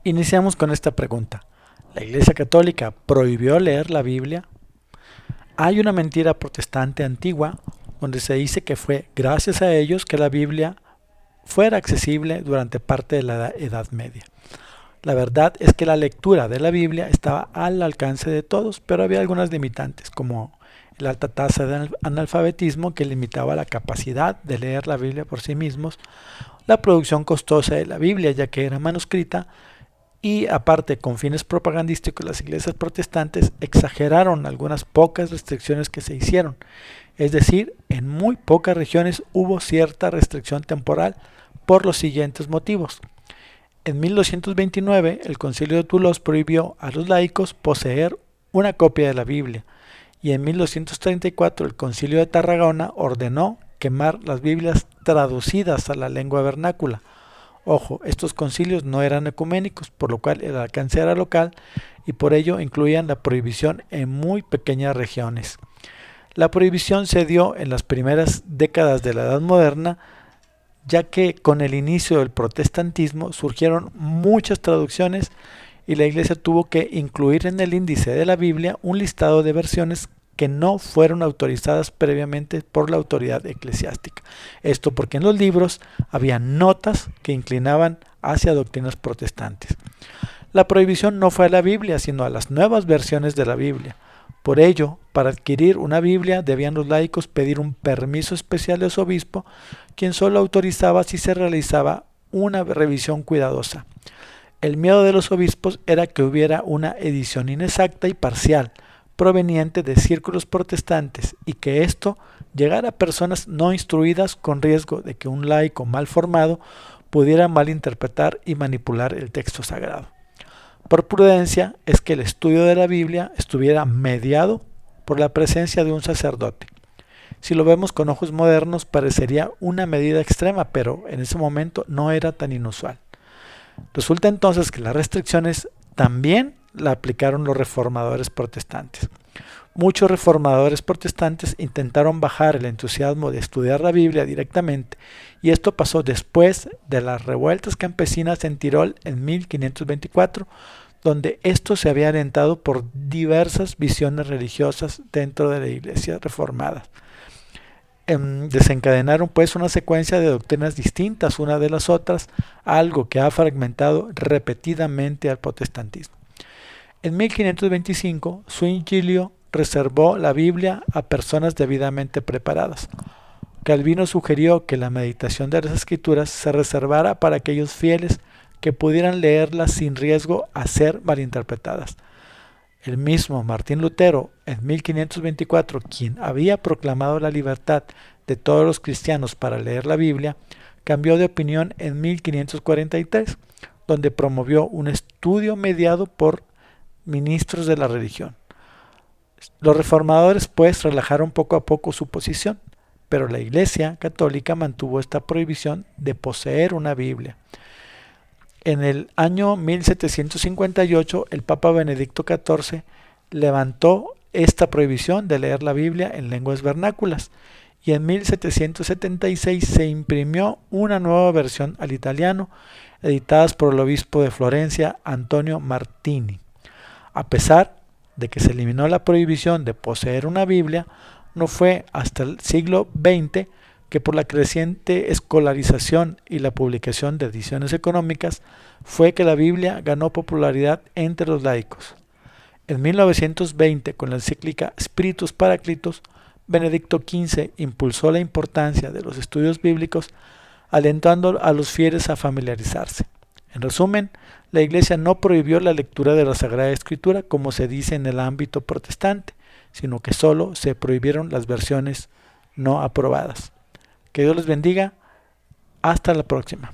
Iniciamos con esta pregunta. ¿La Iglesia Católica prohibió leer la Biblia? Hay una mentira protestante antigua donde se dice que fue gracias a ellos que la Biblia fuera accesible durante parte de la Edad Media. La verdad es que la lectura de la Biblia estaba al alcance de todos, pero había algunas limitantes, como la alta tasa de analfabetismo que limitaba la capacidad de leer la Biblia por sí mismos, la producción costosa de la Biblia ya que era manuscrita, y aparte con fines propagandísticos las iglesias protestantes exageraron algunas pocas restricciones que se hicieron, es decir, en muy pocas regiones hubo cierta restricción temporal por los siguientes motivos. En 1229 el Concilio de Toulouse prohibió a los laicos poseer una copia de la Biblia y en 1234 el Concilio de Tarragona ordenó quemar las Biblias traducidas a la lengua vernácula. Ojo, estos concilios no eran ecuménicos, por lo cual el alcance era local y por ello incluían la prohibición en muy pequeñas regiones. La prohibición se dio en las primeras décadas de la Edad Moderna, ya que con el inicio del protestantismo surgieron muchas traducciones y la Iglesia tuvo que incluir en el índice de la Biblia un listado de versiones que no fueron autorizadas previamente por la autoridad eclesiástica. Esto porque en los libros había notas que inclinaban hacia doctrinas protestantes. La prohibición no fue a la Biblia, sino a las nuevas versiones de la Biblia. Por ello, para adquirir una Biblia debían los laicos pedir un permiso especial de su obispo, quien solo autorizaba si se realizaba una revisión cuidadosa. El miedo de los obispos era que hubiera una edición inexacta y parcial, proveniente de círculos protestantes y que esto llegara a personas no instruidas con riesgo de que un laico mal formado pudiera malinterpretar y manipular el texto sagrado. Por prudencia es que el estudio de la Biblia estuviera mediado por la presencia de un sacerdote. Si lo vemos con ojos modernos parecería una medida extrema, pero en ese momento no era tan inusual. Resulta entonces que las restricciones también la aplicaron los reformadores protestantes. Muchos reformadores protestantes intentaron bajar el entusiasmo de estudiar la Biblia directamente, y esto pasó después de las revueltas campesinas en Tirol en 1524, donde esto se había alentado por diversas visiones religiosas dentro de la Iglesia reformada. Desencadenaron pues una secuencia de doctrinas distintas una de las otras, algo que ha fragmentado repetidamente al protestantismo. En 1525, Zwinglio reservó la Biblia a personas debidamente preparadas. Calvino sugirió que la meditación de las Escrituras se reservara para aquellos fieles que pudieran leerlas sin riesgo a ser malinterpretadas. El mismo Martín Lutero, en 1524, quien había proclamado la libertad de todos los cristianos para leer la Biblia, cambió de opinión en 1543, donde promovió un estudio mediado por ministros de la religión. Los reformadores pues relajaron poco a poco su posición, pero la Iglesia Católica mantuvo esta prohibición de poseer una Biblia. En el año 1758 el Papa Benedicto XIV levantó esta prohibición de leer la Biblia en lenguas vernáculas y en 1776 se imprimió una nueva versión al italiano, editadas por el obispo de Florencia, Antonio Martini. A pesar de que se eliminó la prohibición de poseer una Biblia, no fue hasta el siglo XX que por la creciente escolarización y la publicación de ediciones económicas fue que la Biblia ganó popularidad entre los laicos. En 1920, con la encíclica Spiritus Paraclitus, Benedicto XV impulsó la importancia de los estudios bíblicos, alentando a los fieles a familiarizarse. En resumen, la Iglesia no prohibió la lectura de la Sagrada Escritura como se dice en el ámbito protestante, sino que solo se prohibieron las versiones no aprobadas. Que Dios les bendiga. Hasta la próxima.